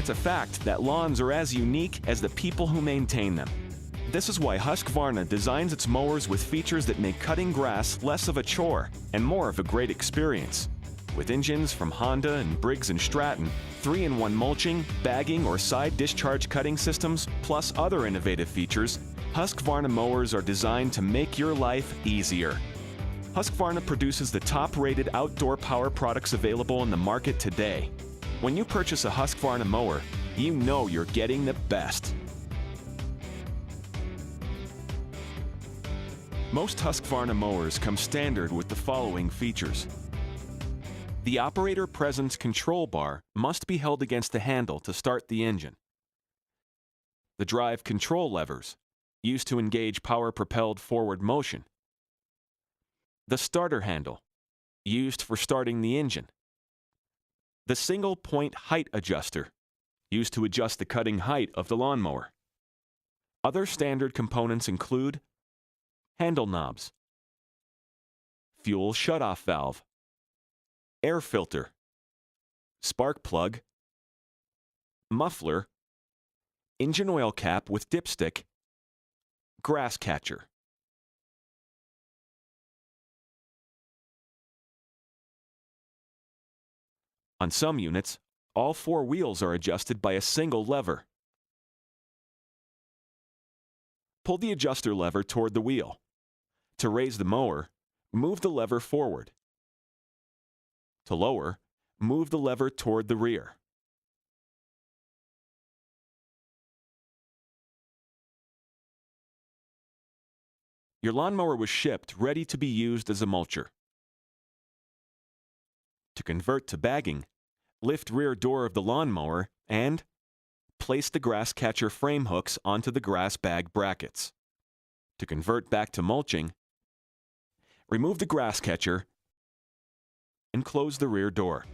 It's a fact that lawns are as unique as the people who maintain them. This is why Husqvarna designs its mowers with features that make cutting grass less of a chore and more of a great experience. With engines from Honda and Briggs & Stratton, 3-in-1 mulching, bagging, or side discharge cutting systems, plus other innovative features, Husqvarna mowers are designed to make your life easier. Husqvarna produces the top-rated outdoor power products available in the market today. When you purchase a Husqvarna mower, you know you're getting the best. Most Husqvarna mowers come standard with the following features. The operator presence control bar must be held against the handle to start the engine. The drive control levers, used to engage power-propelled forward motion. The starter handle, used for starting the engine. The single-point height adjuster, used to adjust the cutting height of the lawnmower. Other standard components include handle knobs, fuel shutoff valve, air filter, spark plug, muffler, engine oil cap with dipstick, grass catcher. On some units, all 4 wheels are adjusted by a single lever. Pull the adjuster lever toward the wheel. To raise the mower, move the lever forward. To lower, move the lever toward the rear. Your lawnmower was shipped ready to be used as a mulcher. To convert to bagging, lift rear door of the lawnmower and place the grass catcher frame hooks onto the grass bag brackets. To convert back to mulching, remove the grass catcher and close the rear door.